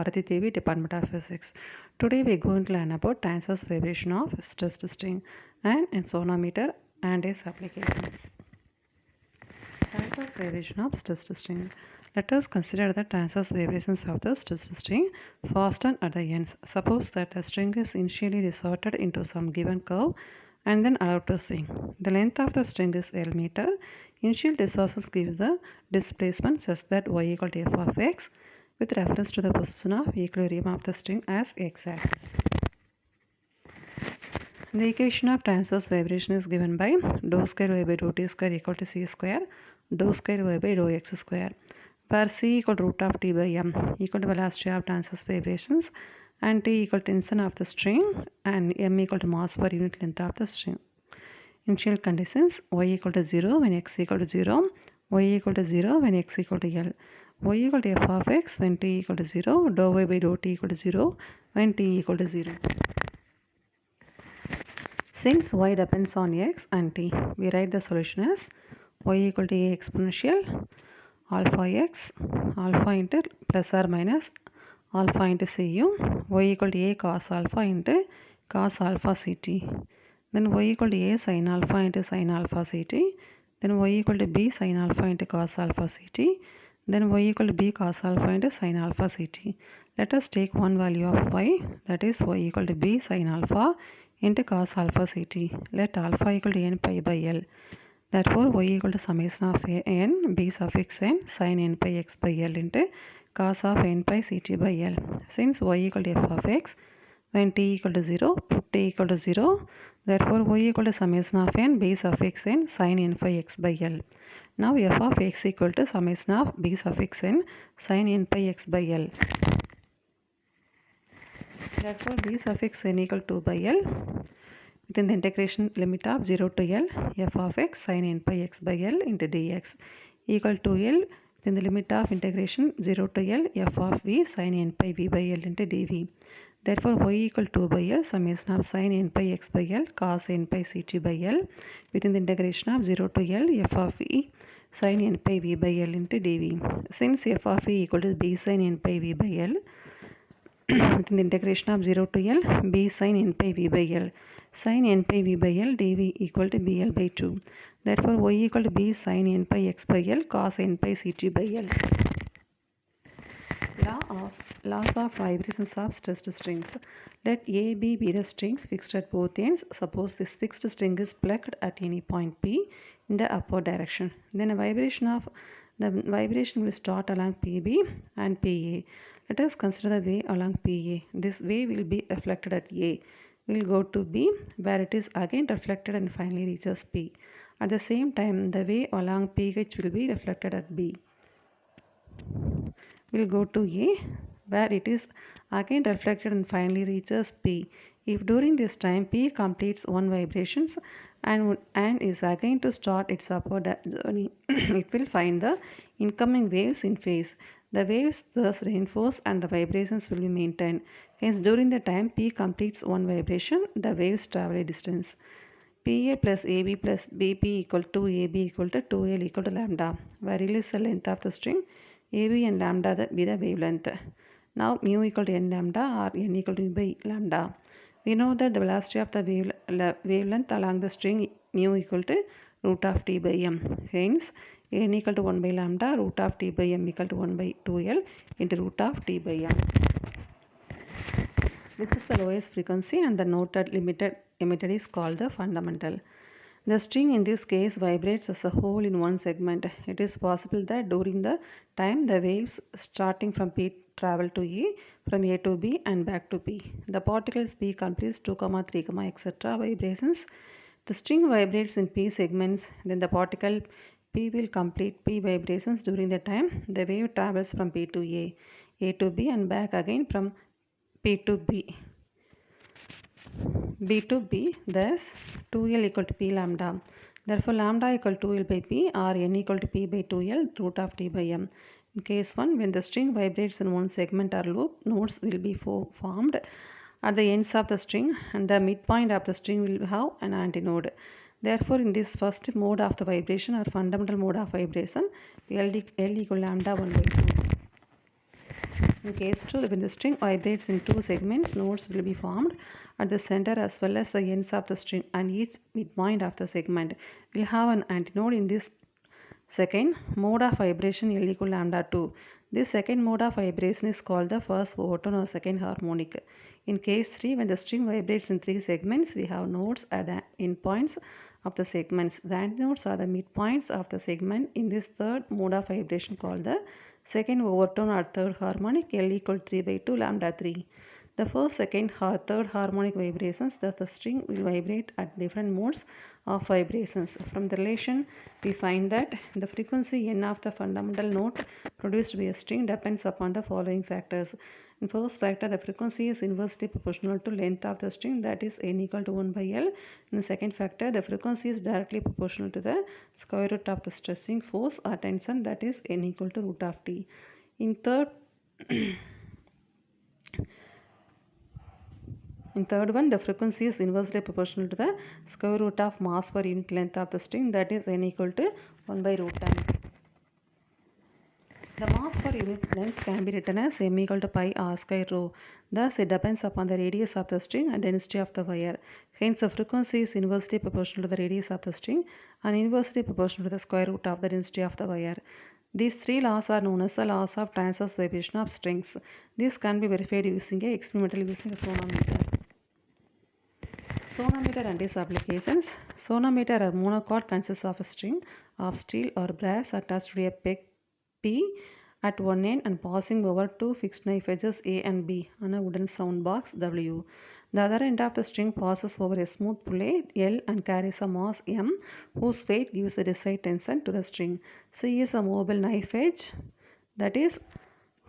Bharati Devi, Department of Physics. Today we are going to learn about transverse vibration of stressed string and sonometer and its applications. Transverse vibration of stressed string. Let us consider the transverse vibrations of the stressed string first and at the ends. Suppose that the string is initially resorted into some given curve and then allowed to swing. The length of the string is L meter. Initial distortions give the displacement such that y equal to f of x with reference to the position of equilibrium of the string as x-axis. The equation of transverse vibration is given by dou square y by dou t square equal to c square dou square y by dou x square, where c equal to root of t by m equal to velocity of transverse vibrations and t equal to tension of the string and m equal to mass per unit length of the string. Initial conditions: y equal to 0 when x equal to 0, y equal to 0 when x equal to L, y equal to f of x when t equal to 0, dou y by dou t equal to 0 when t equal to 0. Since y depends on x and t, we write the solution as y equal to a exponential alpha x, alpha into plus or minus alpha into cu, y equal to a cos alpha into cos alpha ct. Then y equal to a sin alpha into sin alpha ct. Then y equal to b sin alpha into cos alpha ct. Then y equal to b cos alpha into sin alpha ct. Let us take one value of y, that is y equal to b sin alpha into cos alpha ct. Let alpha equal to n pi by L. Therefore, y equal to summation of n b suffix n sin n pi x by L into cos of n pi ct by L. Since y equal to f of x, when t equal to 0, put t equal to 0. Therefore, y equal to summation of n b suffix n sin n pi x by L. Now, f of x equal to summation of b suffix n sin n pi x by L. Therefore, b suffix n equal to 2 by L within the integration limit of 0 to L f of x sin n pi x by L into dx equal to L within the limit of integration 0 to L f of v sin n pi v by L into dv. Therefore, y equal to 2 by L summation of sin n pi x by L cos n pi ct by L within the integration of 0 to L f of v sin n pi v by L into dv. Since f of v equal to b sin n pi v by L within the integration of 0 to L b sin n pi v by L sin n pi v by L dv equal to bl by 2. Therefore, y equal to b sin n pi x by L cos n pi ct by L. Laws of vibrations of stressed strings. Let AB be the string fixed at both ends. Suppose this fixed string is plucked at any point P in the upward direction. Then the vibration will start along PB and PA. Let us consider the wave along PA. This wave will be reflected at A. Will go to B, where it is again reflected and finally reaches P. At the same time, the wave along PH will be reflected at B. Will go to A, where it is again reflected and finally reaches P. If during this time P completes one vibration and is again to start its upward journey, it will find the incoming waves in phase. The waves thus reinforce and the vibrations will be maintained. Hence, during the time P completes one vibration, the waves travel a distance. PA plus AB plus BP equal to AB equal to 2L equal to lambda, where L is the length of the string, AB and lambda be the wavelength. Now, mu equal to n lambda or n equal to by lambda. We know that the velocity of the wavelength along the string mu equal to root of t by m. Hence, n equal to 1 by lambda root of t by m equal to 1 by 2L into root of t by m. This is the lowest frequency and the noted emitted is called the fundamental. The string in this case vibrates as a whole in one segment. It is possible that during the time the waves starting from P travel to A, from A to B and back to P. The particles P completes 2, 3, etc. vibrations. The string vibrates in P segments. Then the particle P will complete P vibrations during the time the wave travels from P to A to B and back again from P to B. B to B, thus 2L equal to P lambda. Therefore, lambda equal to 2L by P or n equal to P by 2L root of T by m. In case 1, when the string vibrates in one segment or loop, nodes will be formed at the ends of the string and the midpoint of the string will have an antinode. Therefore, in this first mode of the vibration or fundamental mode of vibration, L equal lambda 1 by 2. In case 2, when the string vibrates in two segments, nodes will be formed at the center as well as the ends of the string, and each midpoint of the segment will have an antinode in this second mode of vibration L equal lambda 2. This second mode of vibration is called the first overtone or second harmonic. In case 3, when the string vibrates in three segments, we have nodes at the endpoints of the segments. The antinodes are the midpoints of the segment in this third mode of vibration called the second overtone or third harmonic L equal 3 by 2 lambda 3. The first, second, third harmonic vibrations, thus the string will vibrate at different modes of vibrations. From the relation, we find that the frequency n of the fundamental note produced by a string depends upon the following factors. In first factor, the frequency is inversely proportional to length of the string, that is n equal to 1 by L. In the second factor, the frequency is directly proportional to the square root of the stressing force or tension, that is n equal to root of t. In third In third one, the frequency is inversely proportional to the square root of mass per unit length of the string, that is n equal to 1 by root n. The mass per unit length can be written as m equal to pi r square rho. Thus, it depends upon the radius of the string and density of the wire. Hence, the frequency is inversely proportional to the radius of the string and inversely proportional to the square root of the density of the wire. These three laws are known as the laws of transverse vibration of strings. This can be verified using a experimental using a sonometer. Sonometer and its applications. Sonometer or monochord consists of a string of steel or brass attached to a peg P at one end and passing over two fixed knife edges A and B on a wooden sound box W. The other end of the string passes over a smooth pulley L and carries a mass M whose weight gives the desired tension to the string. C is a mobile knife edge, that is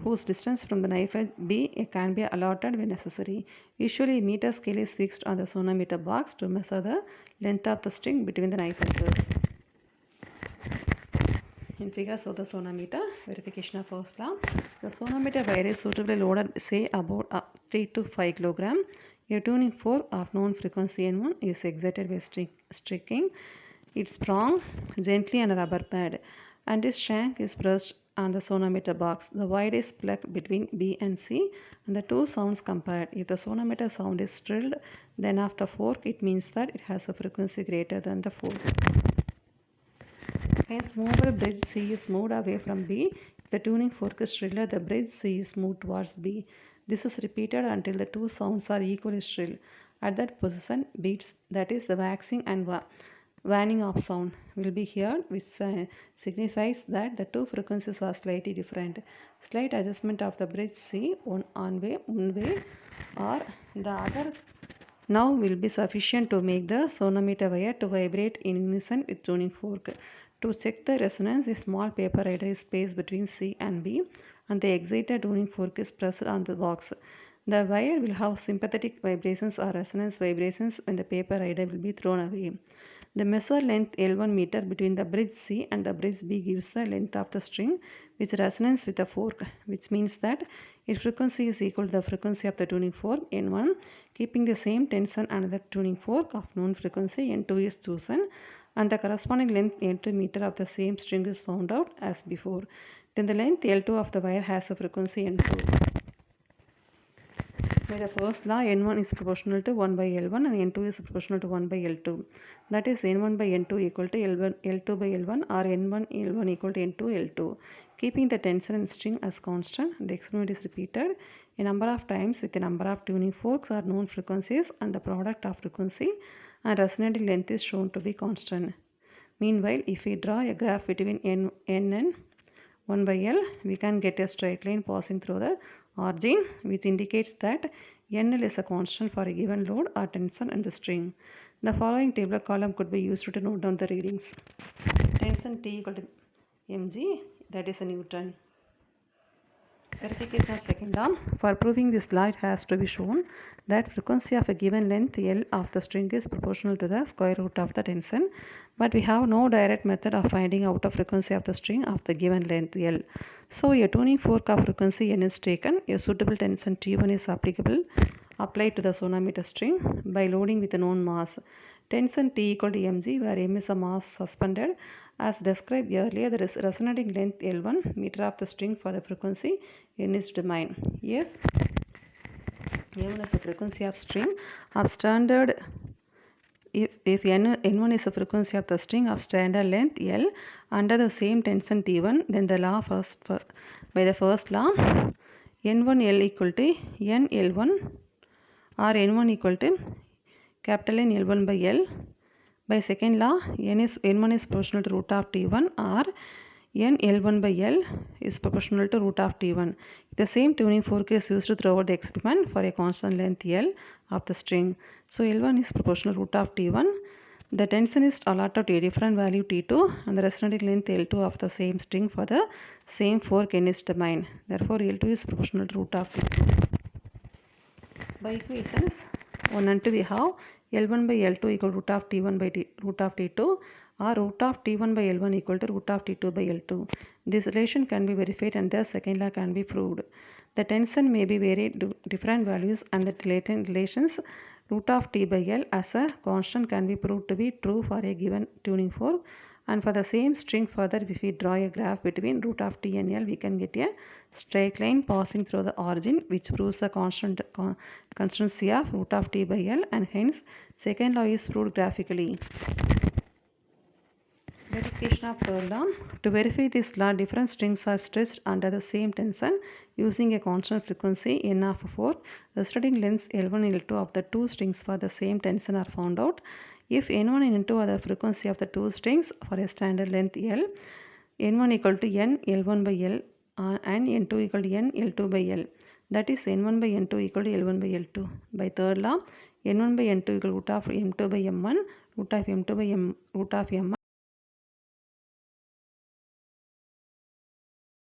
whose distance from the knife edge B can be allotted when necessary. Usually, a meter scale is fixed on the sonometer box to measure the length of the string between the knife edges. In figures of the sonometer, verification of first law. The sonometer wire is suitably loaded, say about 3 to 5 kg. A tuning fork of known frequency N1 is excited by striking its prong gently on a rubber pad, and its shank is pressed on the sonometer box. The wire is plugged between B and C and the two sounds compared. If the sonometer sound is shrilled then of the fork, it means that it has a frequency greater than the fork. Hence, movable bridge C is moved away from B. If the tuning fork is shriller, the bridge C is moved towards B. This is repeated until the two sounds are equally shrill. At that position, beats, that is the waxing and waning of sound, will be heard, which signifies that the two frequencies are slightly different. Slight adjustment of the bridge C one way or the other now will be sufficient to make the sonometer wire to vibrate in unison with tuning fork. To check the resonance, a small paper rider is placed between C and B and the excited tuning fork is pressed on the box. The wire will have sympathetic vibrations or resonance vibrations when the paper rider will be thrown away. The measured length L1 meter between the bridge C and the bridge B gives the length of the string which resonates with the fork, which means that its frequency is equal to the frequency of the tuning fork N1. Keeping the same tension under the tuning fork of known frequency N2 is chosen and the corresponding length N2 meter of the same string is found out as before. Then the length L2 of the wire has a frequency N2. By the first law, N1 is proportional to 1 by L1 and N2 is proportional to 1 by L2. That is N1 by N2 equal to L2 by L1 or N1 L1 equal to N2 L2. Keeping the tension in string as constant, the experiment is repeated a number of times with a number of tuning forks or known frequencies, and the product of frequency and resonating length is shown to be constant. Meanwhile, if we draw a graph between N and 1 by L, we can get a straight line passing through the origin, which indicates that NL is a constant for a given load or tension in the string. The following table column could be used to note down the readings. Tension T equal to mg, that is a Newton. Verification of second law. For proving this law, it has to be shown that frequency of a given length L of the string is proportional to the square root of the tension, but we have no direct method of finding out the frequency of the string of the given length L. So a tuning fork of frequency N is taken. A suitable tension T1 is applied to the sonometer string by loading with a known mass. Tension T equal to mg, where m is a mass suspended As described earlier, the resonating length L1 meter of the string for the frequency n is determined. If N is the frequency of string of standard, if N1 is the frequency of the string of standard length L under the same tension T1, then the law by the first law, N1L equal to N L1 or N1 equal to capital N L1 by L. By second law, N1 is proportional to root of T1 or N L1 by L is proportional to root of T1. The same tuning fork is used throughout the experiment for a constant length L of the string. So L1 is proportional to root of T1. The tension is allotted to a different value T2 and the resonating length L2 of the same string for the same fork N is determined. Therefore, L2 is proportional to root of T2. By equations 1 and 2 we have L1 by L2 equal to root of T1 by root of T2 or root of T1 by L1 equal to root of T2 by L2. This relation can be verified and thus second law can be proved. The tension may be varied different values and the latent relations root of T by L as a constant can be proved to be true for a given tuning fork. And for the same string further, if we draw a graph between root of T and L, we can get a straight line passing through the origin which proves the constancy of root of T by L, and hence second law is proved graphically. Verification of third law. To verify this law, different strings are stretched under the same tension using a constant frequency n of 4. The resonating lengths L1 and L2 of the two strings for the same tension are found out. If n1 and n2 are the frequency of the two strings for a standard length L, n1 equal to n L1 by L and n2 equal to n L2 by L. That is n1 by n2 equal to L1 by L2. By third law, n1 by n2 equal to root of m2 by m1, root of m2 by root of m1.